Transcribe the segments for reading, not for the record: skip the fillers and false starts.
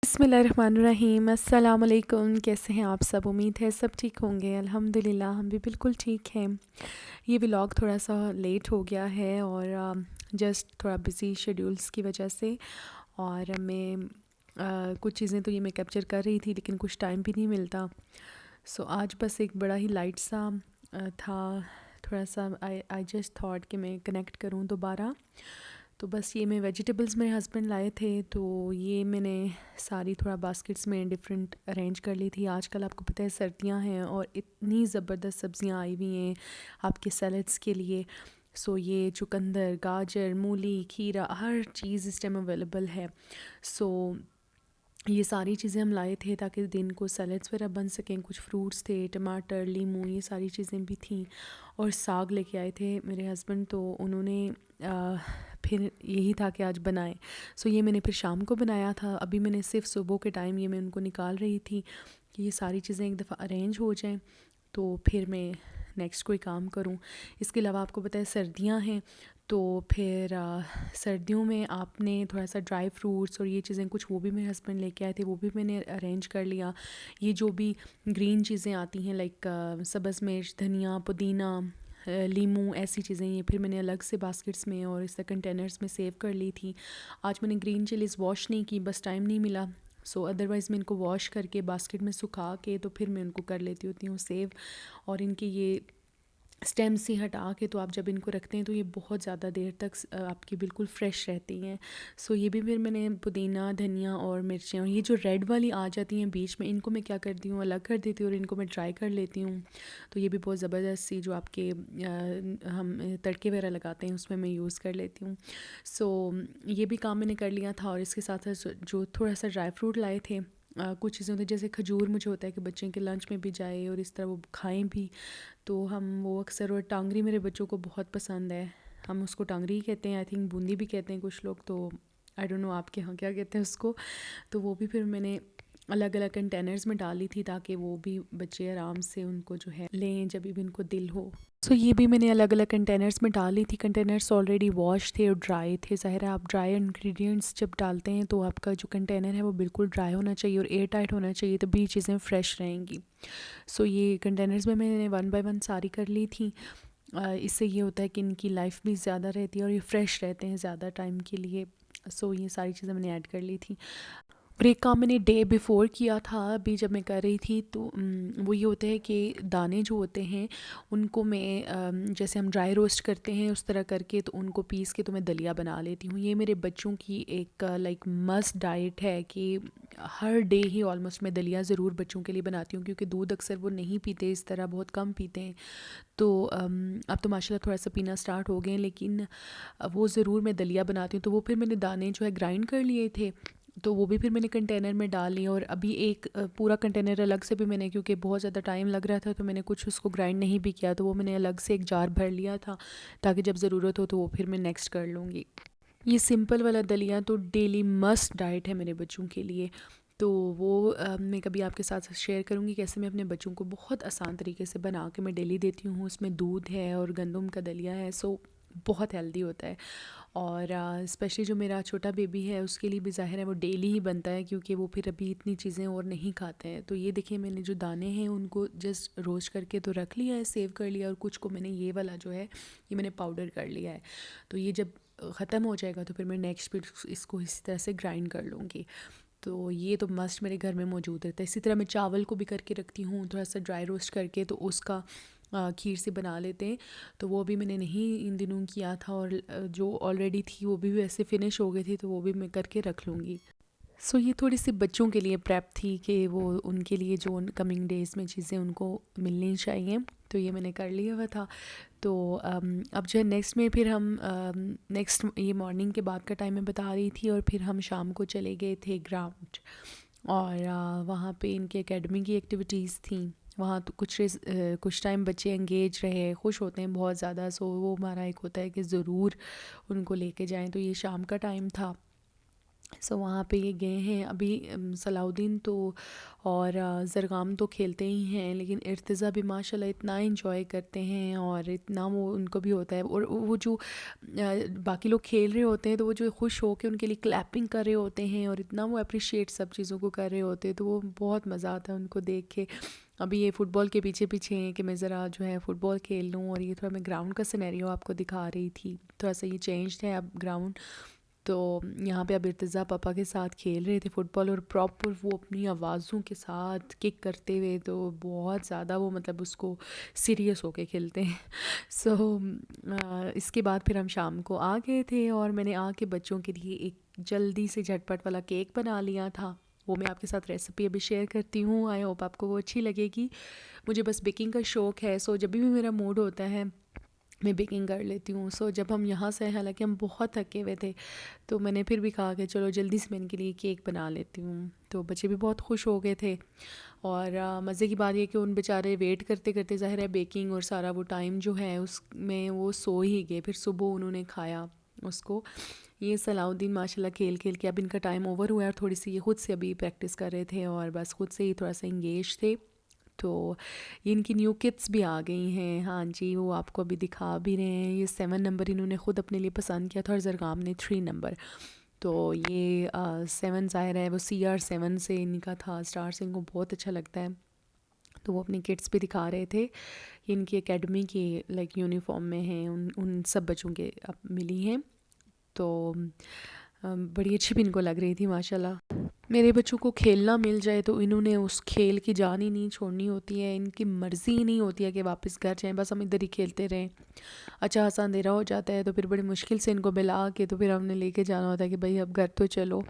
बिस्मिल्लाहिर्रहमानिर्रहीम। अस्सलाम वालेकुम। कैसे हैं आप सब? उम्मीद है सब ठीक होंगे। अल्हम्दुलिल्लाह हम भी बिल्कुल ठीक हैं। ये व्लॉग थोड़ा सा लेट हो गया है और जस्ट थोड़ा बिज़ी शेड्यूल्स की वजह से। और मैं कुछ चीज़ें तो ये मैं कैप्चर कर रही थी लेकिन कुछ टाइम भी नहीं मिलता। सो आज बस एक बड़ा ही लाइट सा था। थोड़ा सा आई जस्ट थॉट कि मैं कनेक्ट करूँ दोबारा। तो बस ये मैं वेजिटेबल्स मेरे हस्बैंड लाए थे तो ये मैंने सारी थोड़ा बास्केट्स में डिफरेंट अरेंज कर ली थी। आजकल आपको पता है सर्दियां हैं और इतनी ज़बरदस्त सब्ज़ियां आई हुई हैं आपके सैलड्स के लिए। सो ये चुकंदर, गाजर, मूली, खीरा, हर चीज़ इस टाइम अवेलेबल है। सो ये सारी चीज़ें हम लाए थे ताकि दिन को सैलड्स वगैरह बन सकें। कुछ फ्रूट्स थे, टमाटर, लीमू, ये सारी चीज़ें भी थीं। और साग लेके आए थे मेरे हस्बैंड, तो उन्होंने फिर यही था कि आज बनाएं। सो ये मैंने फिर शाम को बनाया था। अभी मैंने सिर्फ सुबह के टाइम ये मैं उनको निकाल रही थी कि ये सारी चीज़ें एक दफ़ा अरेंज हो जाएं तो फिर मैं नेक्स्ट कोई काम करूं। इसके अलावा आपको पता है सर्दियां हैं तो फिर सर्दियों में आपने थोड़ा सा ड्राई फ्रूट्स और ये चीज़ें कुछ वो भी मेरे हस्बैंड लेके आए थे, वो भी मैंने अरेंज कर लिया। ये जो भी ग्रीन चीज़ें आती हैं लाइक सब्ज़ मिर्च, धनिया, पुदीना, लीमू, ऐसी चीज़ें ये फिर मैंने अलग से बास्केट्स में और इस तरह कंटेनर्स में सेव कर ली थी। आज मैंने ग्रीन चिलीज़ वॉश नहीं की, बस टाइम नहीं मिला। सो अदरवाइज़ मैं इनको वॉश करके बास्केट में सुखा के तो फिर मैं उनको कर लेती होती हूँ सेव। और इनके ये स्टेम्स से हटा के तो आप जब इनको रखते हैं तो ये बहुत ज़्यादा देर तक आपकी बिल्कुल फ़्रेश रहती हैं। सो ये भी फिर मैंने पुदीना, धनिया और मिर्चें, और ये जो रेड वाली आ जाती हैं बीच में, इनको मैं क्या करती हूँ अलग कर देती हूँ और इनको मैं ड्राई कर लेती हूँ। तो ये भी बहुत ज़बरदस्त सी जो आपके हम तड़के वगैरह लगाते हैं उसमें मैं यूज़ कर लेती हूँ। सो ये भी काम मैंने कर लिया था। और इसके साथ साथ जो थोड़ा सा ड्राई फ्रूट लाए थे, कुछ चीज़ें होती हैं जैसे खजूर, मुझे होता है कि बच्चों के लंच में भी जाए और इस तरह वो खाएं भी, तो हम वो अक्सर, और टांगरी मेरे बच्चों को बहुत पसंद है। हम उसको टांगरी ही कहते हैं, आई थिंक बूंदी भी कहते हैं कुछ लोग, तो आई डोंट नो आपके यहाँ क्या कहते हैं उसको। तो वो भी फिर मैंने अलग अलग कंटेनर्स में डाली थी ताकि वो भी बच्चे आराम से उनको जो है लें जब भी उनको दिल हो। सो ये भी मैंने अलग अलग कंटेनर्स में डाली थी। कंटेनर्स ऑलरेडी वॉश थे और ड्राई थे। ज़ाहिर है आप ड्राई इंग्रेडिएंट्स जब डालते हैं तो आपका जो कंटेनर है वो बिल्कुल ड्राई होना चाहिए और एयर टाइट होना चाहिए, तभी चीज़ें फ़्रेश रहेंगी। सो ये कंटेनर्स में मैंने 1 बाय 1 सारी कर ली थी। इससे ये होता है कि इनकी लाइफ भी ज़्यादा रहती है और ये फ़्रेश रहते हैं ज़्यादा टाइम के लिए। सो ये सारी चीज़ें मैंने ऐड कर ली थी। और एक काम मैंने डे बिफ़ोर किया था अभी जब मैं कर रही थी, तो वो ये होता है कि दाने जो होते हैं उनको मैं जैसे हम ड्राई रोस्ट करते हैं उस तरह करके तो उनको पीस के तो मैं दलिया बना लेती हूँ। ये मेरे बच्चों की एक लाइक मस्ट डाइट है कि हर डे ही ऑलमोस्ट मैं दलिया ज़रूर बच्चों के लिए बनाती हूँ, क्योंकि दूध अक्सर वो नहीं पीते, इस तरह बहुत कम पीते हैं। तो अब तो माशाल्लाह थोड़ा सा पीना स्टार्ट हो गए हैं, लेकिन वो ज़रूर मैं दलिया बनाती हूँ। तो वो फिर मैंने दाने जो है ग्राइंड कर लिए थे, तो वो भी फिर मैंने कंटेनर में डाल लिया। और अभी एक पूरा कंटेनर अलग से भी मैंने, क्योंकि बहुत ज़्यादा टाइम लग रहा था तो मैंने कुछ उसको ग्राइंड नहीं भी किया, तो वो मैंने अलग से एक जार भर लिया था ताकि जब ज़रूरत हो तो वो फिर मैं नेक्स्ट कर लूँगी। ये सिंपल वाला दलिया तो डेली मस्ट डाइट है मेरे बच्चों के लिए। तो वो मैं कभी आपके साथ शेयर करूँगी कैसे मैं अपने बच्चों को बहुत आसान तरीके से बना के मैं डेली देती हूँ। उसमें दूध है और गंदम का दलिया है, सो बहुत हेल्दी होता है। और स्पेशली जो मेरा छोटा बेबी है उसके लिए भी ज़ाहिर है वो डेली ही बनता है, क्योंकि वो फिर अभी इतनी चीज़ें और नहीं खाते हैं। तो ये देखिए मैंने जो दाने हैं उनको जस्ट रोस्ट करके तो रख लिया है, सेव कर लिया, और कुछ को मैंने ये वाला जो है ये मैंने पाउडर कर लिया है। तो ये जब ख़त्म हो जाएगा तो फिर मैं नेक्स्ट फिर इसको इसी तरह से ग्राइंड कर लूँगी। तो ये तो मस्ट मेरे घर में मौजूद रहता है। इसी तरह मैं चावल को भी करके रखती हूँ थोड़ा सा ड्राई रोस्ट करके, तो उसका खीर से बना लेते हैं। तो वो भी मैंने नहीं इन दिनों किया था, और जो ऑलरेडी थी वो भी वैसे फ़िनिश हो गई थी, तो वो भी मैं करके रख लूँगी। सो ये थोड़ी सी बच्चों के लिए प्रेप थी कि वो उनके लिए जो कमिंग डेज़ में चीज़ें उनको मिलनी चाहिए, तो ये मैंने कर लिया हुआ था। तो अब जो है नेक्स्ट में फिर हम नेक्स्ट ये मॉर्निंग के बाद का टाइम मैं बता रही थी, और फिर हम शाम को चले गए थे ग्राउंड। और वहाँ पे इनके एकेडमी की एक्टिविटीज़ थी। वहाँ तो कुछ टाइम बच्चे एंगेज रहे, खुश होते हैं बहुत ज़्यादा। सो वो हमारा एक होता है कि ज़रूर उनको लेके जाएं। तो ये शाम का टाइम था सो वहाँ पे ये गए हैं अभी। सलाउद्दीन तो और ज़रगाम तो खेलते ही हैं, लेकिन इर्तिज़ा भी माशाल्लाह इतना एंजॉय करते हैं और इतना वो उनको भी होता है। और वो जो बाकी लोग खेल रहे होते हैं तो वो जो खुश हो के उनके लिए क्लैपिंग कर रहे होते हैं और इतना वो अप्रिशिएट सब चीज़ों को कर रहे होते हैं, तो वो बहुत मज़ा आता है उनको देख के। अभी ये फ़ुटबॉल के पीछे पीछे हैं कि मैं ज़रा जो है फ़ुटबॉल खेल लूँ, और ये थोड़ा मैं ग्राउंड का सिनेरियो आपको दिखा रही थी। थोड़ा सा ये चेंज्ड है अब ग्राउंड। तो यहाँ पे अब इर्तिज़ा पापा के साथ खेल रहे थे फ़ुटबॉल, और प्रॉपर वो अपनी आवाज़ों के साथ किक करते हुए, तो बहुत ज़्यादा वो मतलब उसको सीरियस होके खेलते हैं। सो इसके बाद फिर हम शाम को आ गए थे, और मैंने आके बच्चों के लिए एक जल्दी से झटपट वाला केक बना लिया था। वो मैं आपके साथ रेसिपी अभी शेयर करती हूँ, आई होप आपको वो अच्छी लगेगी। मुझे बस बेकिंग का शौक़ है, सो जब भी मेरा मूड होता है मैं बेकिंग कर लेती हूँ। सो जब हम यहाँ से, हालांकि हम बहुत थके हुए थे, तो मैंने फिर भी कहा कि चलो जल्दी से मैं इनके लिए केक बना लेती हूँ। तो बच्चे भी बहुत खुश हो गए थे। और मज़े की बात ये कि उन बेचारे वेट करते करते, ज़ाहिर है बेकिंग और सारा वो टाइम जो है उसमें वो सो ही गए। फिर सुबह उन्होंने खाया उसको। ये सलाउद्दीन माशाल्लाह खेल खेल के अब इनका टाइम ओवर हुआ है, और थोड़ी सी ये खुद से अभी प्रैक्टिस कर रहे थे और बस खुद से ही थोड़ा सा इंगेज थे। तो ये इनकी न्यू किट्स भी आ गई हैं। हाँ जी, वो आपको अभी दिखा भी रहे हैं। ये 7 नंबर इन्होंने ख़ुद अपने लिए पसंद किया था, और ज़रगाम ने 3 नंबर। तो ये 7 ज़ाहिर है वो CR7 से इनका था, स्टार से इनको बहुत अच्छा लगता है। तो वो अपनी किट्स भी दिखा रहे थे। ये इनकी एकेडमी की लाइक यूनिफॉर्म में हैं, उन उन सब बच्चों के अब मिली हैं। तो बड़ी अच्छी भी इनको लग रही थी माशाल्लाह। मेरे बच्चों को खेलना मिल जाए तो इन्होंने उस खेल की जान ही नहीं छोड़नी होती है। इनकी मर्ज़ी ही नहीं होती है कि वापस घर जाएं, बस हम इधर ही खेलते रहें। अच्छा खासा अंधेरा हो जाता है तो फिर बड़ी मुश्किल से इनको मिला के तो फिर हमने लेके जाना होता है कि भाई अब घर तो चलो।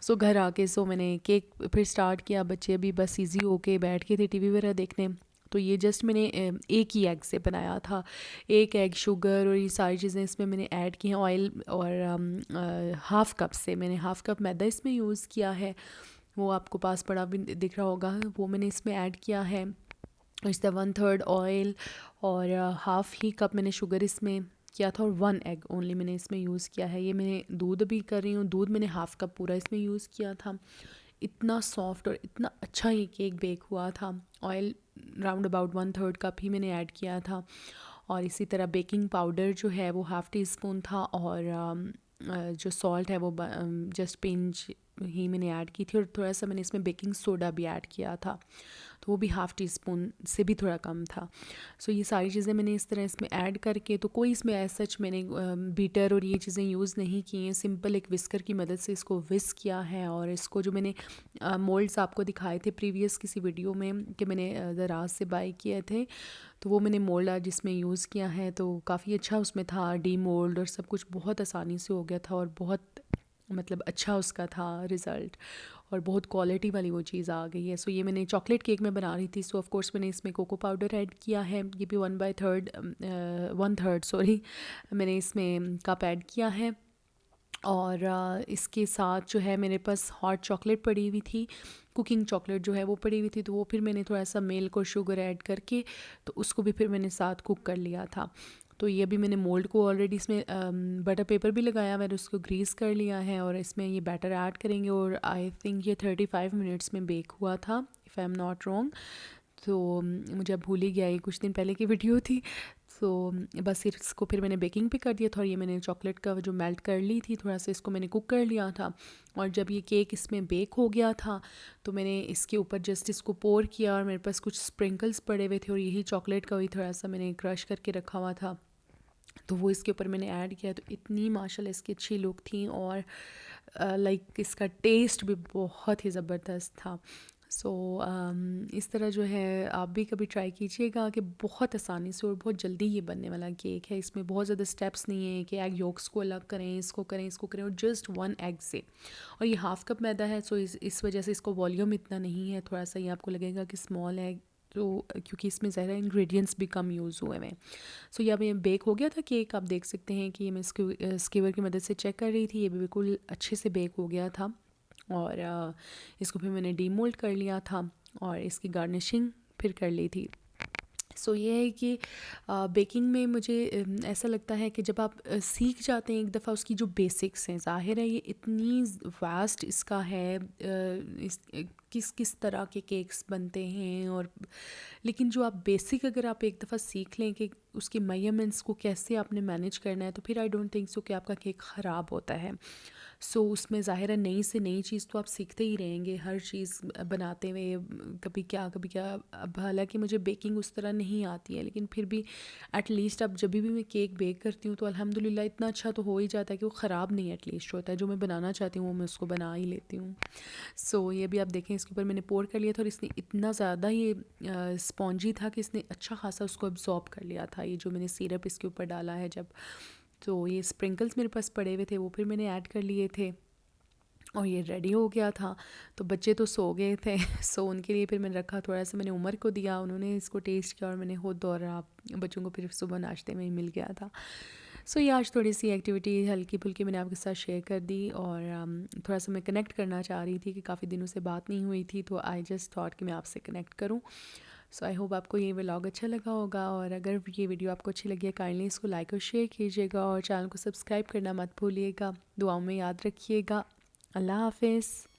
सो घर आके मैंने केक फिर स्टार्ट किया। बच्चे अभी बस ईज़ी होके बैठ के थे टीवी वगैरह देखने। तो ये जस्ट मैंने एक ही एग से बनाया था। एक एग, शुगर और ये सारी चीज़ें इसमें मैंने ऐड की हैं, ऑयल, और हाफ़ कप से मैंने हाफ़ कप मैदा इसमें यूज़ किया है। वो आपको पास पड़ा भी दिख रहा होगा, वो मैंने इसमें ऐड किया है। इस तरह 1/3 ऑयल और हाफ़ ही कप मैंने शुगर इसमें किया था, और 1 एग ओनली मैंने इसमें यूज़ किया है। ये मैंने दूध भी कर रही हूँ, दूध मैंने हाफ़ कप पूरा इसमें यूज़ किया था। इतना सॉफ्ट और इतना अच्छा ये केक बेक हुआ था। ऑयल राउंड अबाउट 1/3 कप ही मैंने ऐड किया था। और इसी तरह बेकिंग पाउडर जो है वो हाफ़ टी स्पून था, और जो सॉल्ट है वो जस्ट पिंच ही मैंने ऐड की थी, और थोड़ा सा मैंने इसमें बेकिंग सोडा भी ऐड किया था, तो वो भी हाफ़ टी स्पून से भी थोड़ा कम था। सो ये सारी चीज़ें मैंने इस तरह इसमें ऐड करके, तो कोई इसमें एज सच मैंने बीटर और ये चीज़ें यूज़ नहीं की हैं। सिंपल एक विस्कर की मदद से इसको विस्क किया है। और इसको जो मैंने मोल्ड्स आपको दिखाए थे प्रीवियस किसी वीडियो में कि मैंने दराज से बाई किए थे, तो वो मैंने मोल्ड आज जिसमें यूज़ किया है, तो काफ़ी अच्छा उसमें था डी मोल्ड, और सब कुछ बहुत आसानी से हो गया था, और बहुत मतलब अच्छा उसका था रिज़ल्ट, और बहुत क्वालिटी वाली वो चीज़ आ गई है। सो ये मैंने चॉकलेट केक में बना रही थी, सो ऑफ कोर्स मैंने इसमें कोको पाउडर ऐड किया है। ये भी 1/3 सॉरी मैंने इसमें कप ऐड किया है। और इसके साथ जो है मेरे पास हॉट चॉकलेट पड़ी हुई थी, कुकिंग चॉकलेट जो है वो पड़ी हुई थी, तो वो फिर मैंने थोड़ा सा मिल्क और शुगर ऐड करके तो उसको भी फिर मैंने साथ कुक कर लिया था। तो ये अभी मैंने मोल्ड को ऑलरेडी इसमें बटर पेपर भी लगाया, मैंने उसको ग्रीस कर लिया है, और इसमें ये बैटर ऐड करेंगे, और आई थिंक ये 35 मिनट्स में बेक हुआ था, if I am not wrong. तो मुझे अब भूल ही गया, ये कुछ दिन पहले की वीडियो थी। तो बस इसको फिर मैंने बेकिंग पे कर दिया था, और ये मैंने चॉकलेट का जो मेल्ट कर ली थी थोड़ा सा, इसको मैंने कुक कर लिया था। और जब ये केक इसमें बेक हो गया था तो मैंने इसके ऊपर जस्ट इसको पोर किया, और मेरे पास कुछ स्प्रिंकल्स पड़े हुए थे, और यही चॉकलेट का भी थोड़ा सा मैंने क्रश करके रखा हुआ था, तो वो इसके ऊपर मैंने ऐड किया। तो इतनी माशाल्लाह इसकी अच्छी लुक थी, और लाइक इसका टेस्ट भी बहुत ही ज़बरदस्त था। सो इस तरह जो है आप भी कभी ट्राई कीजिएगा कि बहुत आसानी से और बहुत जल्दी ये बनने वाला केक है। इसमें बहुत ज़्यादा स्टेप्स नहीं है कि एग योक्स को अलग करें, इसको करें, इसको करें, और जस्ट 1 एग से। और ये हाफ़ कप मैदा है, सो इस वजह से इसको वॉल्यूम इतना नहीं है, थोड़ा सा ये आपको लगेगा कि स्मॉल है, तो क्योंकि इसमें ज़्यादा इंग्रेडिएंट्स भी कम यूज़ हुए हैं। सो ये अब ये बेक हो गया था केक, आप देख सकते हैं कि ये मैं स्कीवर की मदद से चेक कर रही थी, ये भी बिल्कुल अच्छे से बेक हो गया था। और इसको फिर मैंने डीमोल्ड कर लिया था, और इसकी गार्निशिंग फिर कर ली थी। सो ये है कि बेकिंग में मुझे ऐसा लगता है कि जब आप सीख जाते हैं एक दफ़ा उसकी जो बेसिक्स हैं, ज़ाहिर है ये इतनी वास्ट इसका है, किस किस तरह के केक्स बनते हैं, और लेकिन जो आप बेसिक अगर आप एक दफ़ा सीख लें कि उसके मेजरमेंट्स को कैसे आपने मैनेज करना है, तो फिर आई डोंट थिंक सो कि आपका केक ख़राब होता है। सो उसमें ज़ाहिर है नई से नई चीज़ तो आप सीखते ही रहेंगे हर चीज़ बनाते हुए, कभी क्या। अब हालांकि मुझे बेकिंग उस तरह नहीं आती है, लेकिन फिर भी एटलीस्ट अब जब भी मैं केक बेक करती हूँ तो अल्हम्दुलिल्लाह इतना अच्छा तो हो ही जाता है कि वो ख़राब नहीं एटलीस्ट होता है। जो मैं बनाना चाहती हूँ वो मैं उसको बना ही लेती हूँ। सो ये भी आप देखें, इसके ऊपर मैंने पोर कर लिया था और इसने इतना ज़्यादा ये स्पॉन्जी था कि इसने अच्छा खासा उसको अब्जॉर्ब कर लिया था, ये जो मैंने सिरप इसके ऊपर डाला है जब। तो ये स्प्रिंकल्स मेरे पास पड़े हुए थे, वो फिर मैंने ऐड कर लिए थे और ये रेडी हो गया था। तो बच्चे तो सो गए थे सो उनके लिए फिर मैंने रखा, थोड़ा सा मैंने उमर को दिया, उन्होंने इसको टेस्ट किया और मैंने खुद और आप बच्चों को फिर सुबह नाश्ते में ही मिल गया था। सो ये आज थोड़ी सी एक्टिविटी हल्की फुल्की मैंने आपके साथ शेयर कर दी, और थोड़ा सा मैं कनेक्ट करना चाह रही थी कि काफ़ी दिनों से बात नहीं हुई थी, तो आई जस्ट थॉट कि मैं आपसे कनेक्ट करूँ। सो आई होप आपको ये व्लॉग अच्छा लगा होगा, और अगर ये वीडियो आपको अच्छी लगी है काइंडली इसको लाइक और शेयर कीजिएगा, और चैनल को सब्सक्राइब करना मत भूलिएगा। दुआओं में याद रखिएगा। अल्लाह हाफ़िज़।